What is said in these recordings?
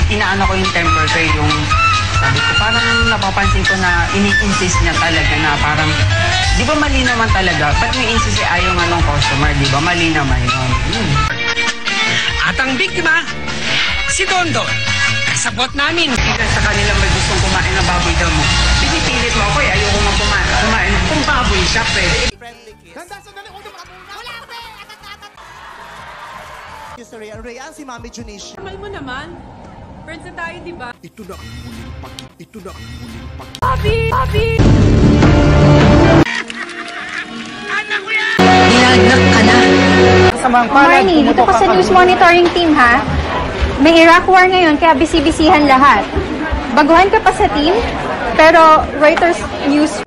inaano ko yung temper ko, yung sabi ko, parang napapansin ko na ini-insist niya talaga na parang, di ba mali naman talaga? Ba't may insist ayaw nga ng customer, di ba? Mali naman yun. At ang biktima, si Dondon. Kasabot namin. Sa kanila may gustong kumain ng baboy daw mo. Pinipilit mo ako ayoko nga kumain. Kung baboy shop Ganda, sandali, huwag yung makabunan. Wala, Re! Yes, Rayan. Rayan, si Mami Junicia. Mahal mo naman. Friends na tayo, di ba? Ito na ang muling pakit. Ito na ang muling pakit. Papi! Papi! Anak ko yan! Dinagnak ka na. Marnie, dito ka sa news monitoring team, ha? May Iraq war ngayon, kaya bisi-bisihan lahat. Baguhan ka pa sa team, pero Reuters News.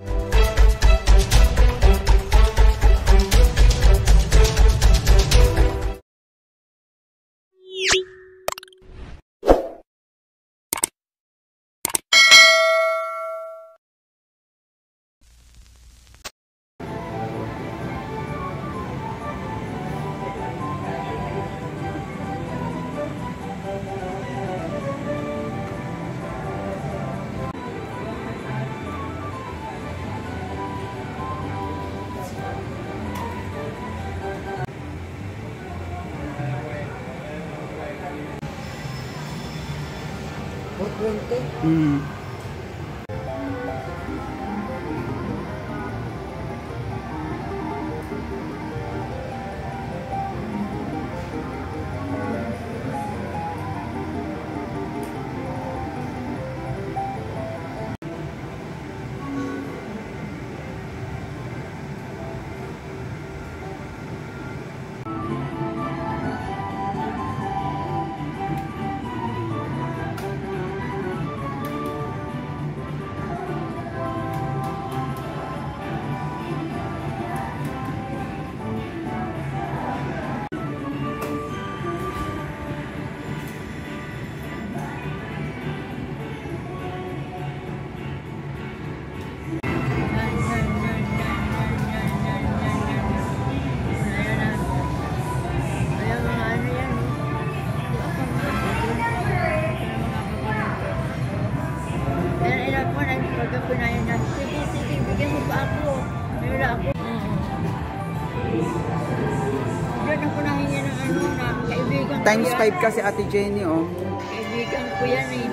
Times 5 kasi Ate Jenny, oh. Kaibigan ko yan eh.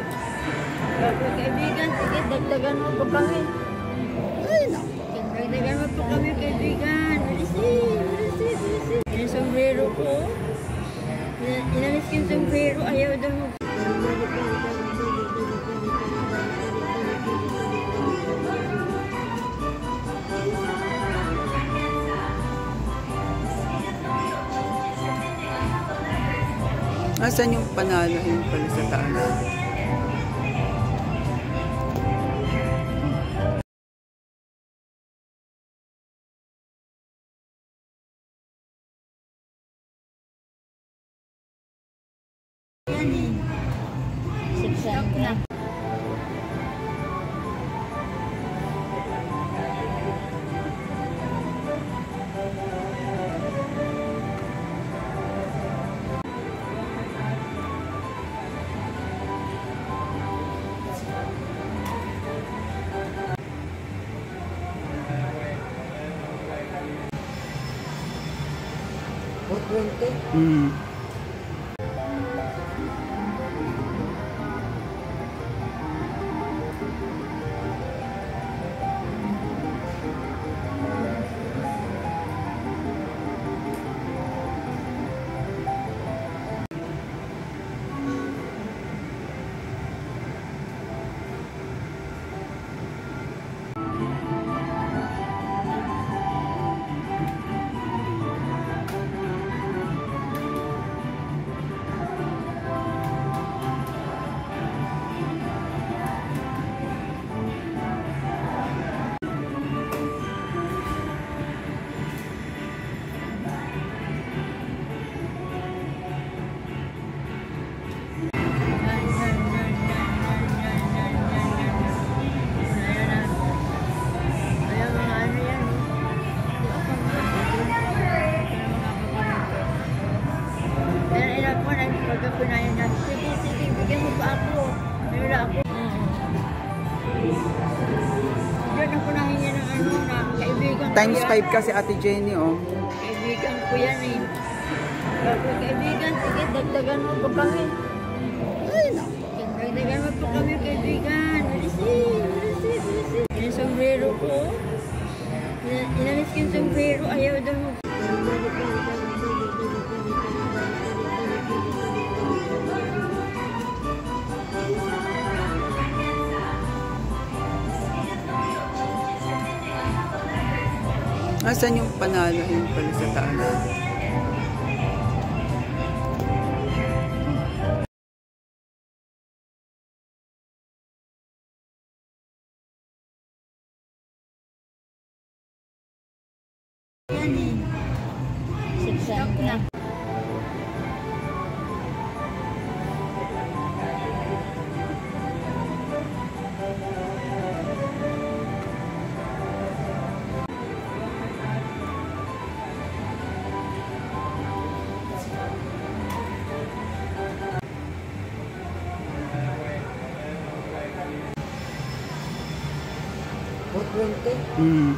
Kaibigan, sige, dagdagan mo pa kami. Ay, naku. Dagdagan mo pa kami, kaibigan. Bilisin. Yung sombrero ko. Inalis ko yung sombrero, ayaw daw mo. Nasaan yung panalo yung pala sa taas? Yan eh. Stop na. Mm. ako. Wala ako. Diyan ako nahingi ng ano na kaibigan ko Times yan. 5 kasi Ate Jenny, oh. Kaibigan ko yan eh. Sabi, kaibigan, sige, dagdagan mo pa kami. Ay, naku. Dagdagan mo pa kami, kaibigan. Bilis. Yung sombrero ko. Inalis ko yung sombrero. Ayaw daw mo. Asan yung panalo? Yung pala sa taas. Yan eh. Stop na. Hmm.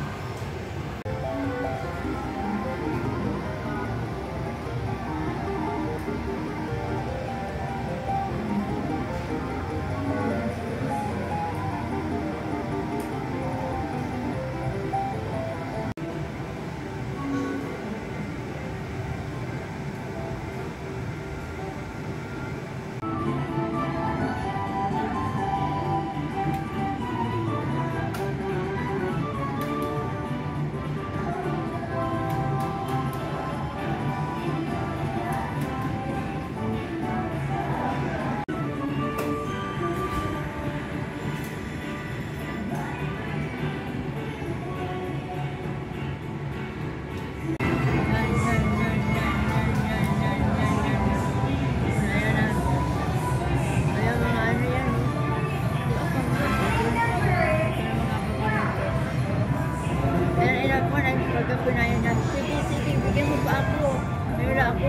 Pagkapunayan na, sige, bigyan mo pa ako. Wala ako.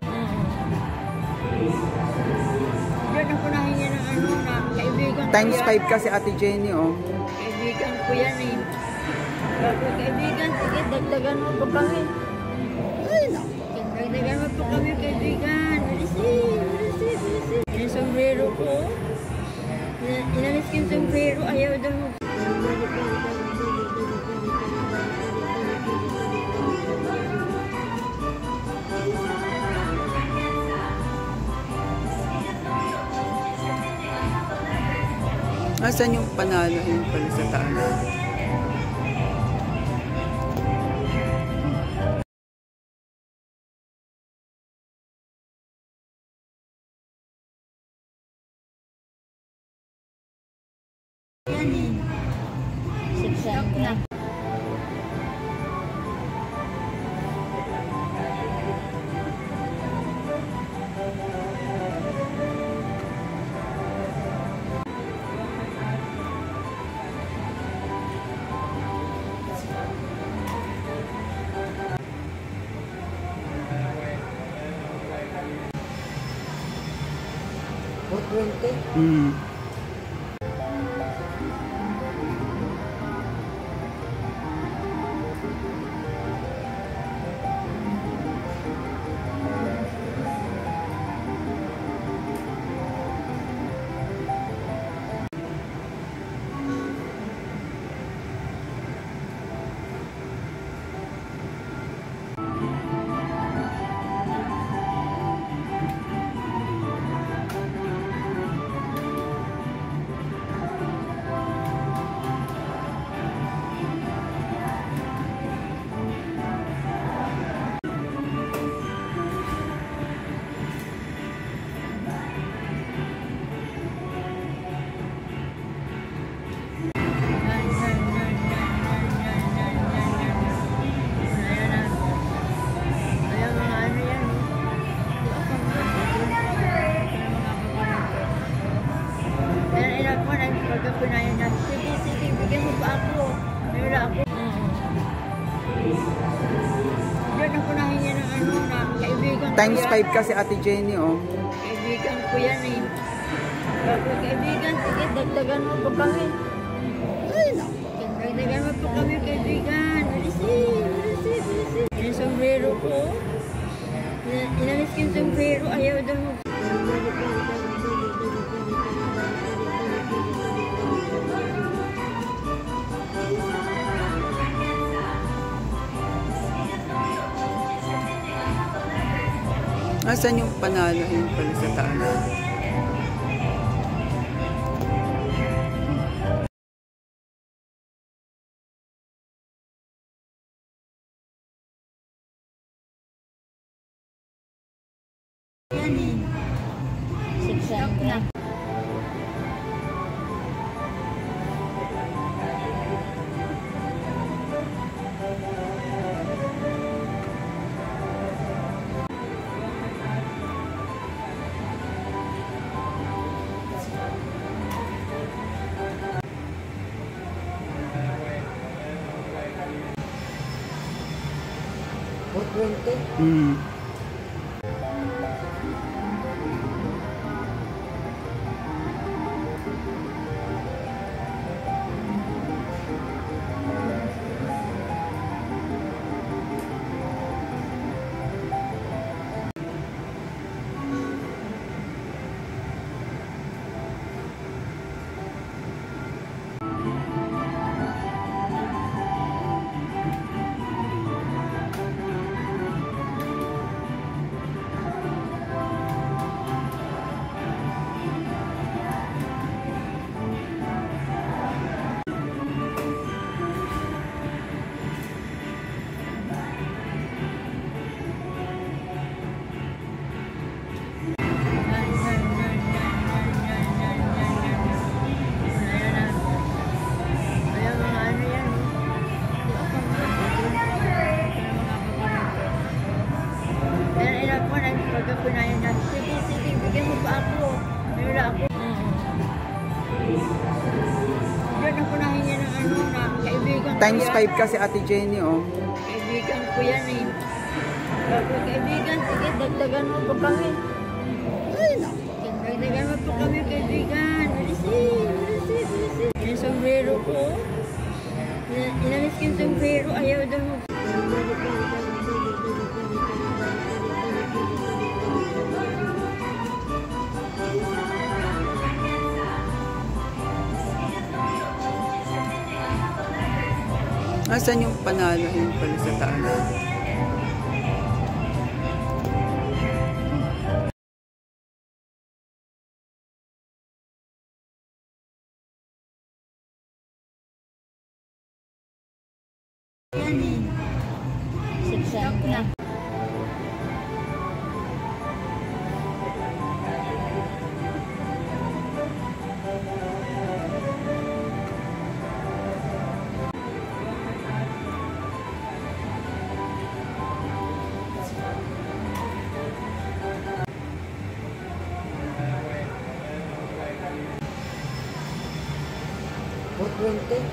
Diyan ako nahingi ng ano na kaibigan ko Times yan. 5 kasi Ate Jenny, oh. Kaibigan ko yan eh. Sabi, kaibigan, sige, dagdagan mo pa kami. Ay, naku. Dagdagan mo pa kami, kaibigan. Bilis. Yung sombrero ko. Inalis ko yung sombrero. Ayaw daw mo. Asan yung panalo? Yung pala sa taas. Yan eh. Stop na. Hmm. Pagkapunayan na, sige, bigyan mo pa ako. Wala ako. Diyan ako nahingi ng ano na kaibigan ko Times yan. 5 kasi Ate Jenny, oh. Kaibigan ko yan eh. Kaibigan, sige, dagdagan mo pa kami. Ay, naku. Dagdagan mo pa kami, kaibigan. Bilis. Yung sombrero ko. Inalis ko yung sombrero. Ayaw daw mo. Nasaan yung panalo? Yun pala sa taas. Yan eh. 600. Hmm. Sige, bigyan mo pa ako. Wala ako. Diyan ako nahingi ng ano na kaibigan ko Times yan. 5 kasi Ate Jenny, oh. Kaibigan ko yan eh. Kaibigan, sige, dagdagan mo pa kami. Ay, naku. Dagdagan mo pa kami, kaibigan. Bilis. Yung sombrero ko. Inalis ko yung sombrero. Ayaw daw mo. Nasaan yung panalo? Yun pala sa taas. Yan eh. 600.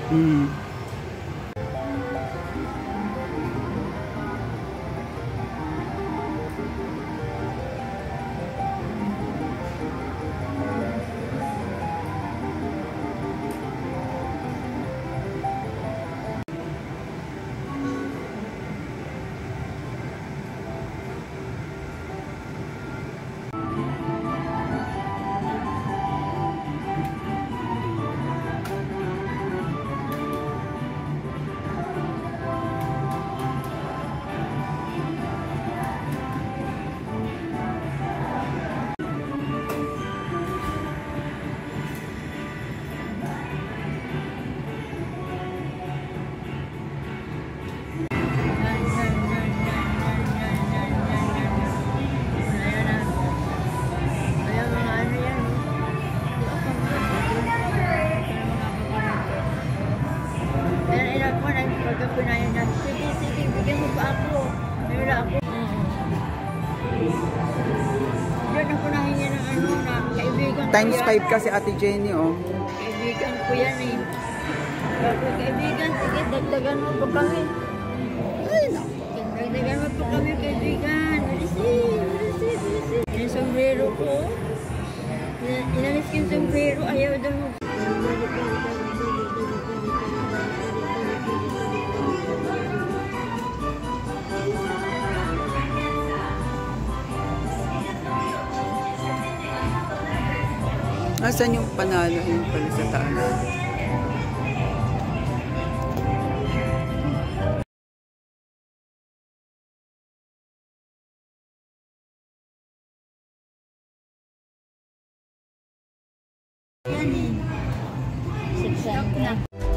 Hmm. Sige, bigyan mo pa ako. Wala ako. Diyan ako nahingi ng ano na kaibigan ko Times yan. 5 kasi Ate Jenny, oh. Kaibigan ko yan eh. Kaibigan, sige, dagdagan mo pa kami. Ay, naku. Dagdagan mo pa kami, kaibigan. Bilis. Yung sombrero ko. Inalis ko yung sombrero, ayaw daw mo. Nasaan yung panalo? Yun pala sa taas. Yan eh. 600.